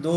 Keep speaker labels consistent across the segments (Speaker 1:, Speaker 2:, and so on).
Speaker 1: 2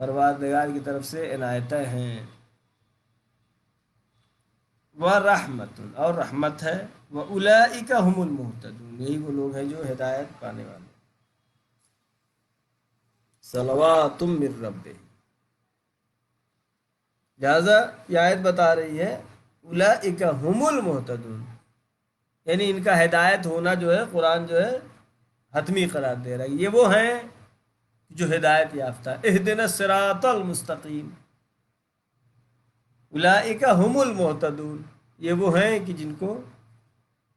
Speaker 1: پروردگار کی طرف سے عنایتیں ہیں، وَرَحْمَةٌ اور رحمت ہے، وَأُولَئِكَ هُمُ الْمُهْتَدُونَ یہی وہ لوگ ہیں جو ہدایت پانے والے، صلوات من ربہ۔ لہذا یہ آیت بتا رہی ہے اولئک هم المہتدون، یعنی ان کا ہدایت ہونا جو ہے قرآن جو ہے حتمی قرار دے رہا ہے، یہ وہ ہیں جو ہدایت یافتہ، اہدنا الصراط المستقیم، اولئک هم المہتدون، یہ وہ ہیں کہ جن کو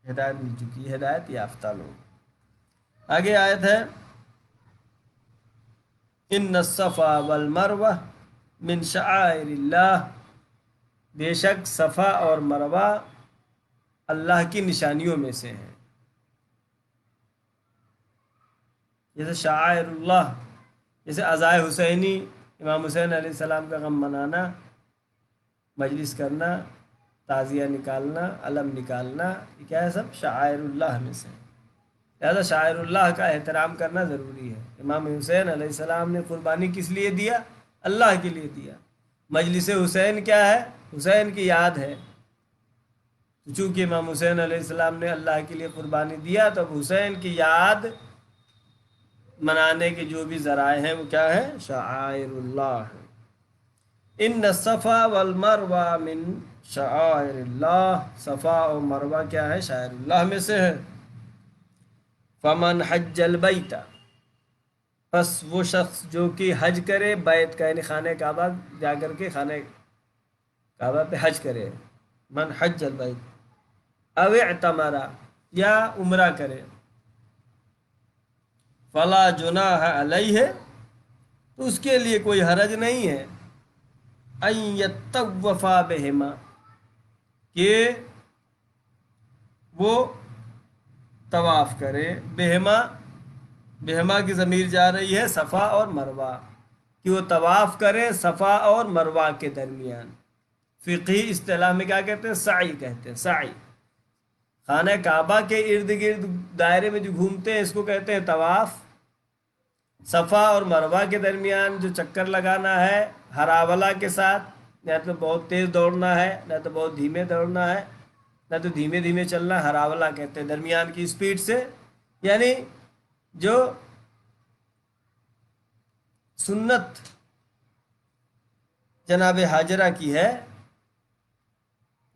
Speaker 1: ہدایت مل چکی ہے، ہدایت یافتہ لوگ۔ آگے آیت ہے ان الصفا والمروہ من شعائر اللہ، بے شک صفا اور مروہ اللہ کی نشانیوں میں سے ہیں۔ جیسے شعائر اللہ، جیسے عزائے حسینی، امام حسین علیہ السلام کا غم منانا، مجلس کرنا، تعزیہ نکالنا، علم نکالنا، یہ کیا ہے؟ سب شعائر اللہ میں سے۔ لہذا شاعر اللہ کا احترام کرنا ضروری ہے۔ امام حسین علیہ السلام نے قربانی کس لیے دیا؟ اللہ کے لیے دیا۔ مجلس حسین کیا ہے؟ حسین کی یاد ہے، تو چونکہ امام حسین علیہ السلام نے اللہ کے لیے قربانی دیا تو اب حسین کی یاد منانے کے جو بھی ذرائع ہیں وہ کیا ہے؟ شعائر اللہ ہے۔ ان الصفا والمروہ من شعائر اللہ، صفا اور مروہ کیا ہے؟ شعائر اللہ میں سے ہے۔ فمن حج البیت، پس وہ شخص جو کہ حج کرے، بیت کا یعنی خانہ کعبہ جا کر کے خانہ کعبہ پہ حج کرے، من حج البیت، او اعتمر یا عمرہ کرے، فلا جناح علیہ تو اس کے لیے کوئی حرج نہیں ہے، ان یطوفا بہما کہ وہ طواف کرے، بہما، بہما کی ضمیر جا رہی ہے صفا اور مروہ، کہ وہ طواف کرے صفا اور مروہ کے درمیان۔ فقہی اصطلاح میں کیا کہتے ہیں؟ سعی کہتے ہیں، سعی۔ خانہ کعبہ کے ارد گرد دائرے میں جو گھومتے ہیں اس کو کہتے ہیں طواف۔ صفا اور مروہ کے درمیان جو چکر لگانا ہے ہراولہ کے ساتھ، یا تو بہت تیز دوڑنا ہے، یا تو بہت دھیمے دوڑنا ہے، نہ تو دھیمے دھیمے چلنا، ہراولہ کہتے ہیں درمیان کی سپیڈ سے، یعنی جو سنت جناب حاجرہ کی ہے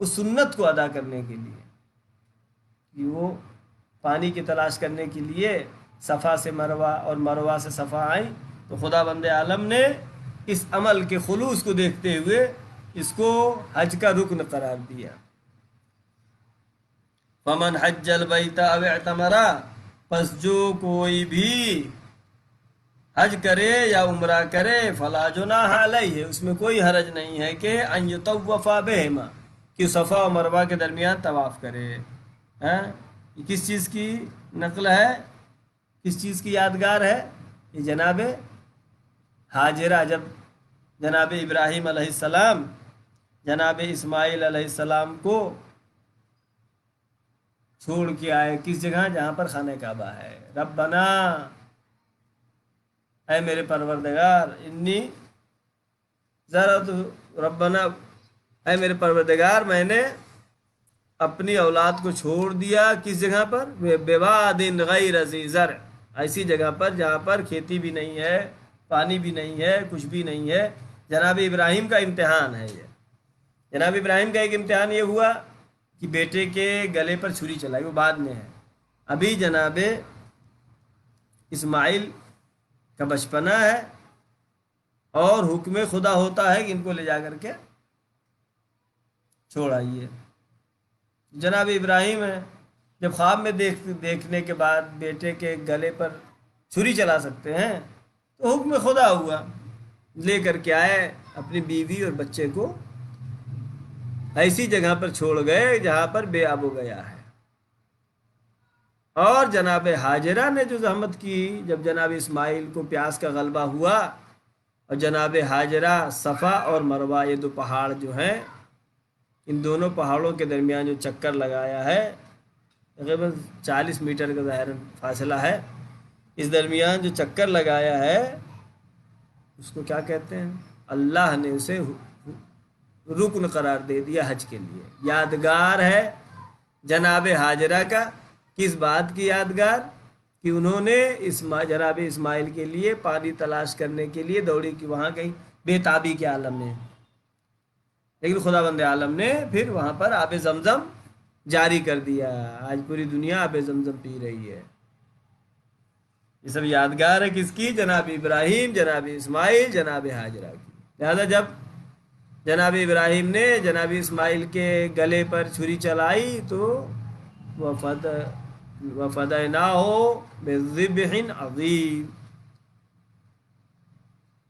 Speaker 1: اس سنت کو ادا کرنے کے لیے، کہ وہ پانی کی تلاش کرنے کے لیے صفا سے مروہ اور مروہ سے صفا آئیں، تو خدا بند عالم نے اس عمل کے خلوص کو دیکھتے ہوئے اس کو حج کا رکن قرار دیا۔ فمن حج البیت او اعتمر، پس جو کوئی بھی حج کرے یا عمرہ کرے، فلا جناح علیہ اس میں کوئی حرج نہیں ہے کہ ان یطوفا بہما کہ صفا و مروہ کے درمیان طواف کرے۔ یہ کس چیز کی نقل ہے؟ کس چیز کی یادگار ہے؟ یہ جناب حاجرہ جب جناب ابراہیم علیہ السلام جناب اسماعیل علیہ السلام کو چھوڑ کے آئے کس جگہ؟ جہاں پر خانہ کعبہ ہے۔ ربنا، اے میرے پروردگار، انی ذرا ربنا، اے میرے پروردگار میں نے اپنی اولاد کو چھوڑ دیا کس جگہ پر؟ بواد غیر ذی زرع، ایسی جگہ پر جہاں پر کھیتی بھی نہیں ہے، پانی بھی نہیں ہے، کچھ بھی نہیں ہے۔ جناب ابراہیم کا امتحان ہے یہ۔ جناب ابراہیم کا ایک امتحان یہ ہوا کہ بیٹے کے گلے پر چھری چلائی، وہ بعد میں ہے۔ ابھی جناب اسماعیل کا بچپنا ہے اور حکم خدا ہوتا ہے کہ ان کو لے جا کر کے چھوڑ آئیے۔ جناب ابراہیم ہے، جب خواب میں دیکھنے کے بعد بیٹے کے گلے پر چھری چلا سکتے ہیں تو حکم خدا ہوا، لے کر کے آئے اپنی بیوی اور بچے کو، ایسی جگہ پر چھوڑ گئے جہاں پر بے آب و گیا ہے۔ اور جناب حاجرہ نے جو زحمت کی، جب جناب اسماعیل کو پیاس کا غلبہ ہوا اور جناب حاجرہ صفا اور مروہ یہ دو پہاڑ جو ہیں، ان دونوں پہاڑوں کے درمیان جو چکر لگایا ہے، تقریباً 40 میٹر کا ظاہر فاصلہ ہے، اس درمیان جو چکر لگایا ہے اس کو کیا کہتے ہیں؟ اللہ نے اسے رکن قرار دے دیا حج کے لیے، یادگار ہے جناب حاجرہ کا۔ کس بات کی یادگار؟ کہ انہوں نے جناب اسماعیل کے لیے پانی تلاش کرنے کے لیے دوڑی کی وہاں کہیں بے تابی کے عالم میں، لیکن خدا بند عالم نے پھر وہاں پر آب زمزم جاری کر دیا۔ آج پوری دنیا آب زمزم پی رہی ہے۔ یہ سب یادگار ہے کس کی؟ جناب ابراہیم، جناب اسماعیل، جناب حاجرہ کی۔ لہذا جب جناب ابراہیم نے جناب اسماعیل کے گلے پر چھری چلائی تو وَفَدَيْنَاهُ بِذِبْحٍ عَظِيمٍ،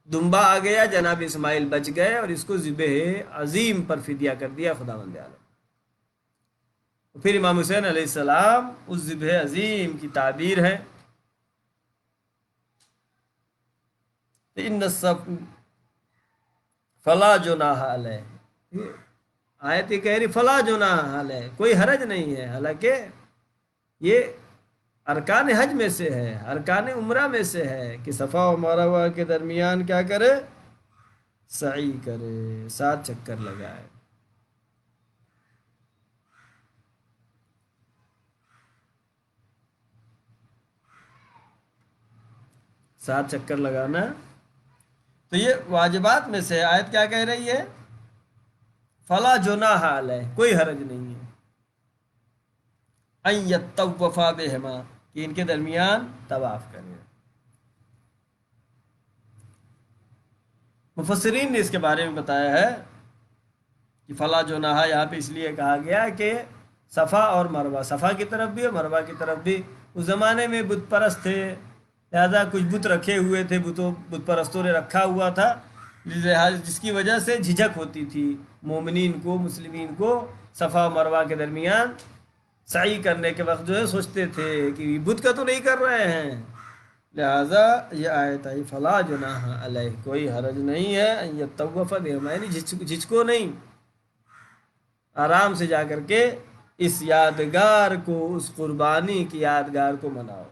Speaker 1: دمبا آ گیا، جناب اسماعیل بچ گئے اور اس کو ذبح عظیم پر فدیہ کر دیا خداوند عالم۔ پھر امام حسین علیہ السلام اس ذبح عظیم کی تعبیر ہے ان فلا جناح علیہ، آیت کہہ رہی فلا جناح علیہ، کوئی حرج نہیں ہے، حالانکہ یہ ارکان حج میں سے ہے، ارکان عمرہ میں سے ہے کہ صفا و مروہ کے درمیان کیا کرے؟ سعی کرے، 7 چکر لگائے۔ سات چکر لگانا تو یہ واجبات میں سے آیت کیا کہہ رہی ہے؟ فلا جناح علیہ، کوئی حرج نہیں ہے، ان یطوفا بہما، کہ ان کے درمیان طواف کرے۔ مفسرین نے اس کے بارے میں بتایا ہے کہ فلا جناح یہاں پہ اس لیے کہا گیا کہ صفا اور مروہ، صفا کی طرف بھی اور مروہ کی طرف بھی اس زمانے میں بت پرست تھے، لہذا کچھ بت رکھے ہوئے تھے، بت پرستوں نے رکھا ہوا تھا، لہذا جس کی وجہ سے جھجک ہوتی تھی مومنین کو، مسلمین کو صفا و مروہ کے درمیان سعی کرنے کے وقت جو ہے سوچتے تھے کہ بت کا تو نہیں کر رہے ہیں، لہذا یہ آیت آئی فلا جناح علیہ، کوئی حرج نہیں ہے، ان یطوف بہما، یعنی جھجکو نہیں، آرام سے جا کر کے اس یادگار کو، اس قربانی کی یادگار کو مناؤ۔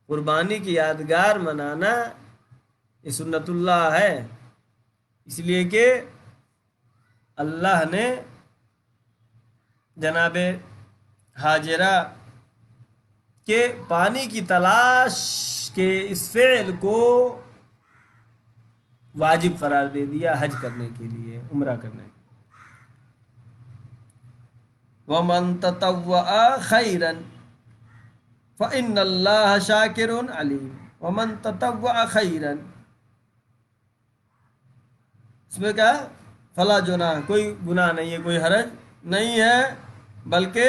Speaker 1: قربانی کی یادگار منانا یہ سنت اللہ ہے، اس لیے کہ اللہ نے جناب حاجرہ کے پانی کی تلاش کے اس فعل کو واجب قرار دے دیا حج کرنے کے لیے، عمرہ کرنے کے لیے۔ وَمَن تَطَوَّعَ خَيْرًا فَإِنَّ اللَّهَ شَاكِرٌ عَلِيمٌ، وَمَن تَطَوَّعَ خَيْرًا، اس میں کیا؟ فلا جناح، کوئی گناہ نہیں ہے، کوئی حرج نہیں ہے، بلکہ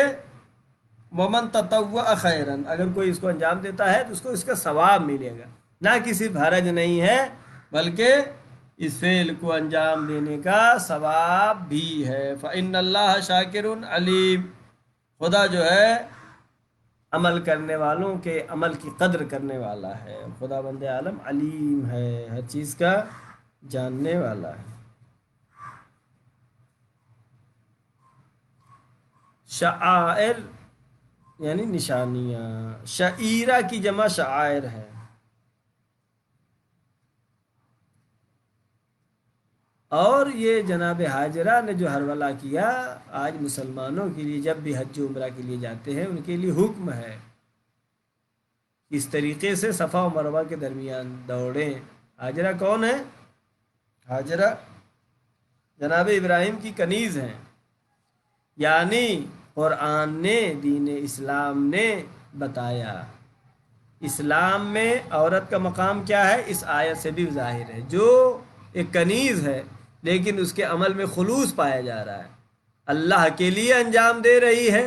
Speaker 1: وَمَن تَطَوَّعَ خَيْرًا، اگر کوئی اس کو انجام دیتا ہے تو اس کو اس کا ثواب ملے گا، نہ کہ صرف حرج نہیں ہے بلکہ اس فعل کو انجام دینے کا ثواب بھی ہے۔ فَإِنَّ اللَّهَ شَاكِرٌ عَلِيمٌ، خدا جو ہے عمل کرنے والوں کے عمل کی قدر کرنے والا ہے، خدا بند عالم علیم ہے، ہر چیز کا جاننے والا ہے۔ شعائر یعنی نشانیاں، شعیرہ کی جمع شعائر ہے۔ اور یہ جناب حاجرہ نے جو حرولہ کیا، آج مسلمانوں کے لیے جب بھی حج و عمرہ کے لیے جاتے ہیں ان کے لیے حکم ہے اس طریقے سے صفا و مروہ کے درمیان دوڑیں۔ حاجرہ کون ہے؟ حاجرہ جناب ابراہیم کی کنیز ہیں، یعنی قرآن نے، دین اسلام نے بتایا۔ اسلام میں عورت کا مقام کیا ہے؟ اس آیت سے بھی ظاہر ہے، جو ایک کنیز ہے لیکن اس کے عمل میں خلوص پایا جا رہا ہے، اللہ کے لیے انجام دے رہی ہے،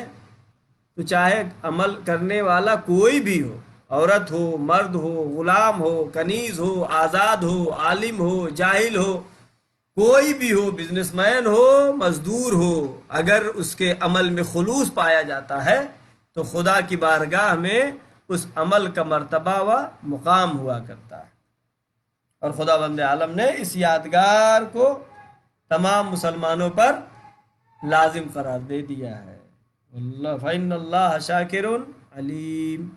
Speaker 1: تو چاہے عمل کرنے والا کوئی بھی ہو، عورت ہو، مرد ہو، غلام ہو، کنیز ہو، آزاد ہو، عالم ہو، جاہل ہو، کوئی بھی ہو، بزنس مین ہو، مزدور ہو، اگر اس کے عمل میں خلوص پایا جاتا ہے تو خدا کی بارگاہ میں اس عمل کا مرتبہ و مقام ہوا کرتا ہے۔ اور خدا بند عالم نے اس یادگار کو تمام مسلمانوں پر لازم قرار دے دیا ہے۔ اللہ فإن اللہ شاکر علیم۔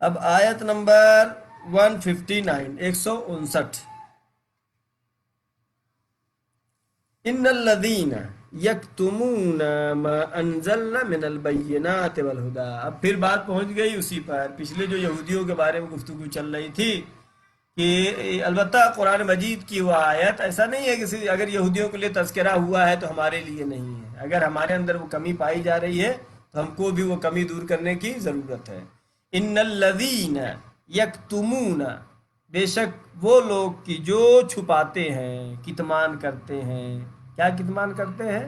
Speaker 1: اب آیت نمبر 159 159 ان الذین یکتمون ما انزلنا من البینات والہدا. اب پھر بات پہنچ گئی اسی پر پچھلے جو یہودیوں کے بارے میں گفتگو چل رہی تھی کہ البتہ قرآن مجید کی وہ آیت ایسا نہیں ہے کہ اگر یہودیوں کے لیے تذکرہ ہوا ہے تو ہمارے لیے نہیں ہے. اگر ہمارے اندر وہ کمی پائی جا رہی ہے تو ہم کو بھی وہ کمی دور کرنے کی ضرورت ہے. ان الذین یکتمون، بے شک وہ لوگ کی جو چھپاتے ہیں، کتمان کرتے ہیں. کیا کتمان کرتے ہیں؟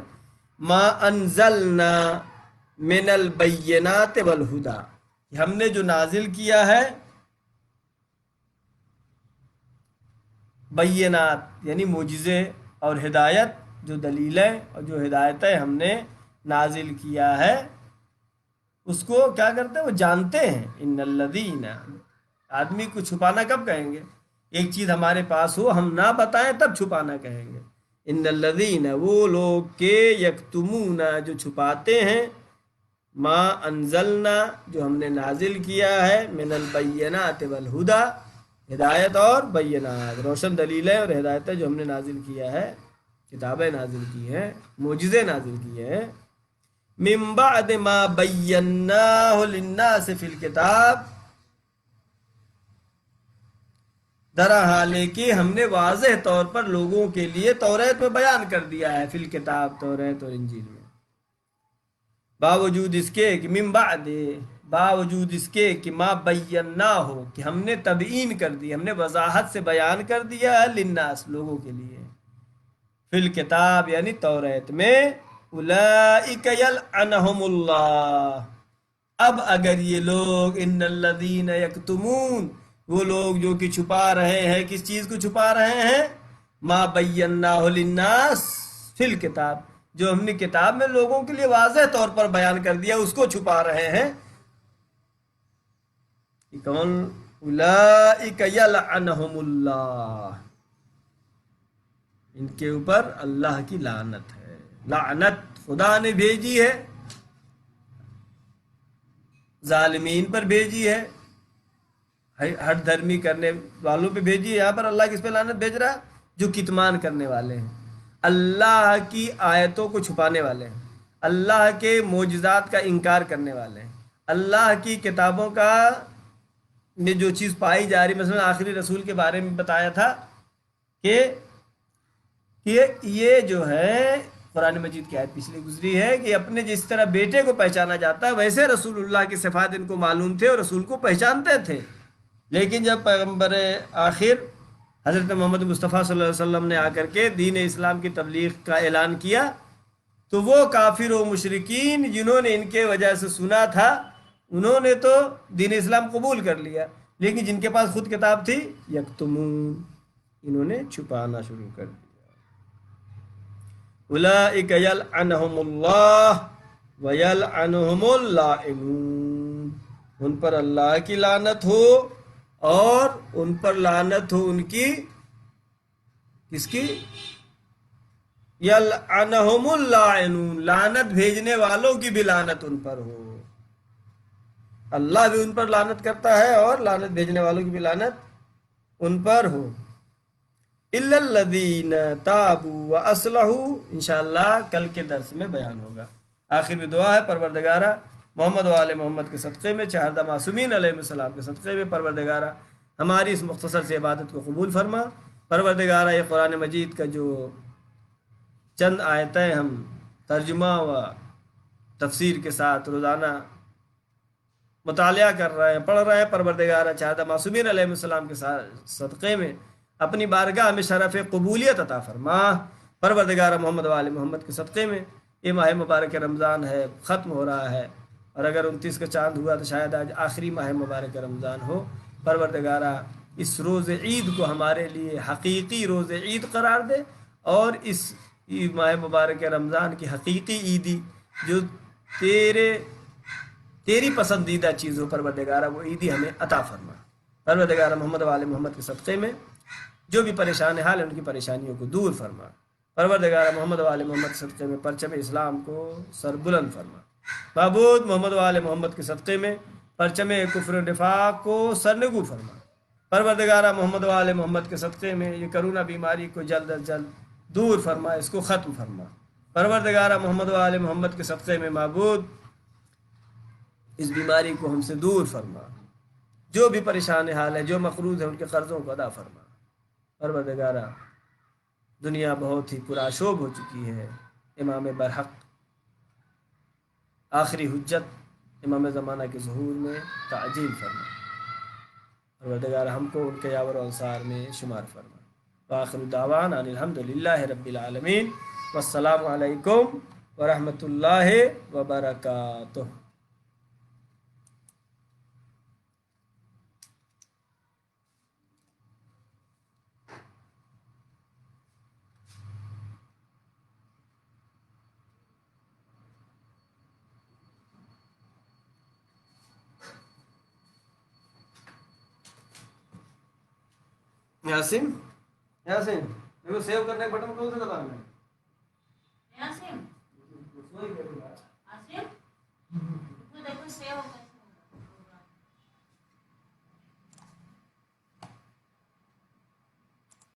Speaker 1: ما انزلنا من البینات والہدا، ہم نے جو نازل کیا ہے بینات یعنی معجزے اور ہدایت، جو دلیلیں اور جو ہدایتیں ہم نے نازل کیا ہے اس کو کیا کرتے ہیں؟ وہ جانتے ہیں. ان الذین، آدمی کو چھپانا کب کہیں گے؟ ایک چیز ہمارے پاس ہو ہم نہ بتائیں تب چھپانا کہیں گے. ان الذین، وہ لوگ کے یکتمون، جو چھپاتے ہیں، ما انزلنا، جو ہم نے نازل کیا ہے، من البینات والہدا، ہدایت اور بینات، روشن دلیلیں اور ہدایتیں جو ہم نے نازل کیا ہے، کتابیں نازل کی ہیں، معجزے نازل کیے ہیں. من بعد ما بیناہ للناس فی الکتاب، درا حالے کہ ہم نے واضح طور پر لوگوں کے لیے توریت میں بیان کر دیا ہے، فی الکتاب، توریت اور انجیل میں. باوجود اس کے کہ من بعد، باوجود اس کے کہ ما بینا ہو، کہ ہم نے تبیین کر دی، ہم نے وضاحت سے بیان کر دیا ہے، للناس، لوگوں کے لیے، فی الکتاب یعنی توریت میں. اولئک یلعنہم اللہ، اب اگر یہ لوگ، ان الذین یکتمون، وہ لوگ جو کہ چھپا رہے ہیں، کس چیز کو چھپا رہے ہیں؟ ما بیناہ للناس فی الکتاب، جو ہم نے کتاب میں لوگوں کے لیے واضح طور پر بیان کر دیا اس کو چھپا رہے ہیں. کون؟ اولئک یلعنہم اللہ، ان کے اوپر اللہ کی لعنت ہے. لعنت خدا نے بھیجی ہے، ظالمین پر بھیجی ہے، ہٹ دھرمی کرنے والوں پہ بھیجی ہے. یہاں پر اللہ کس پہ لعنت بھیج رہا ہے؟ جو کتمان کرنے والے ہیں، اللہ کی آیتوں کو چھپانے والے ہیں، اللہ کے معجزات کا انکار کرنے والے ہیں، اللہ کی کتابوں کا میں جو چیز پائی جا رہی. مثلا آخری رسول کے بارے میں بتایا تھا کہ یہ جو ہے قرآن مجید کی آیت پچھلی گزری ہے کہ اپنے جس طرح بیٹے کو پہچانا جاتا ہے ویسے رسول اللہ کی صفات ان کو معلوم تھے اور رسول کو پہچانتے تھے. لیکن جب پیغمبر آخر حضرت محمد مصطفیٰ صلی اللہ علیہ وسلم نے آ کر کے دین اسلام کی تبلیغ کا اعلان کیا تو وہ کافر و مشرکین جنہوں نے ان کے وجہ سے سنا تھا انہوں نے تو دین اسلام قبول کر لیا، لیکن جن کے پاس خود کتاب تھی، یکتمون، انہوں نے چھپانا شروع کر دیا. اولئک یلعنہم اللہ ویلعنہم اللاعنون، ان پر اللہ کی لعنت ہو اور ان پر لعنت ہو ان کی، کس کی؟ یلعنہم اللاعنون، لعنت بھیجنے والوں کی بھی لعنت ان پر ہو. اللہ بھی ان پر لعنت کرتا ہے اور لعنت بھیجنے والوں کی بھی لعنت ان پر ہو. الا الذین تابوا واصلحوا، انشاءاللہ کل کے درس میں بیان ہوگا. آخر میں دعا ہے، پروردگارہ محمد و آل محمد کے صدقے میں، چہردہ معصومین علیہ السلام کے صدقے میں، پروردگارہ ہماری اس مختصر سی عبادت کو قبول فرما. پروردگارہ یہ قرآن مجید کا جو چند آیتیں ہم ترجمہ و تفسیر کے ساتھ روزانہ مطالعہ کر رہے ہیں، پڑھ رہے ہیں، پروردگارہ چہردہ معصومین علیہ السلام کے صدقے میں اپنی بارگاہ میں شرف قبولیت عطا فرما. پروردگارہ محمد و آل محمد کے صدقے میں یہ ماہ مبارک رمضان ہے، ختم ہو رہا ہے، اور اگر 29 کا چاند ہوا تو شاید آج آخری ماہ مبارک رمضان ہو. پروردگارہ اس روز عید کو ہمارے لیے حقیقی روز عید قرار دے، اور اس ماہ مبارک رمضان کی حقیقی عیدی جو تیری پسندیدہ چیز ہو، پروردگارہ وہ عیدی ہمیں عطا فرما. پروردگارہ محمد و آل محمد کے صدقے میں جو بھی پریشان حال ہیں ان کی پریشانیوں کو دور فرما. پروردگارہ محمد و آل محمد کے صدقے میں پرچم اسلام کو سر بلند فرما. معبود محمد و آل محمد کے صدقے میں پرچم کفر و نفاق کو سرنگو فرما. پروردگارہ محمد و آل محمد کے صدقے میں یہ کرونا بیماری کو جلد از جلد دور فرما، اس کو ختم فرما۔ پروردگارہ محمد و آل محمد کے صدقے میں معبود اس بیماری کو ہم سے دور فرما، جو بھی پریشان حال ہے، جو مقروض ہیں، ان کے قرضوں کو ادا فرما۔ پروردگارہ دنیا بہت ہی پرآشوب ہو چکی ہے، امام برحق آخری حجت امام زمانہ کے ظہور میں تعجیل فرما۔ پروردگار ہم کو ان کے یاور و انصار میں شمار فرما۔ وآخر دعوانا ان الحمد للہ رب العالمین، والسلام علیکم ورحمۃ اللہ وبرکاتہ۔ یاسین یاسین دیکھو سیو کرنے کا بٹن کون سا دبانا ہے؟ یاسین آصف دیکھو سیو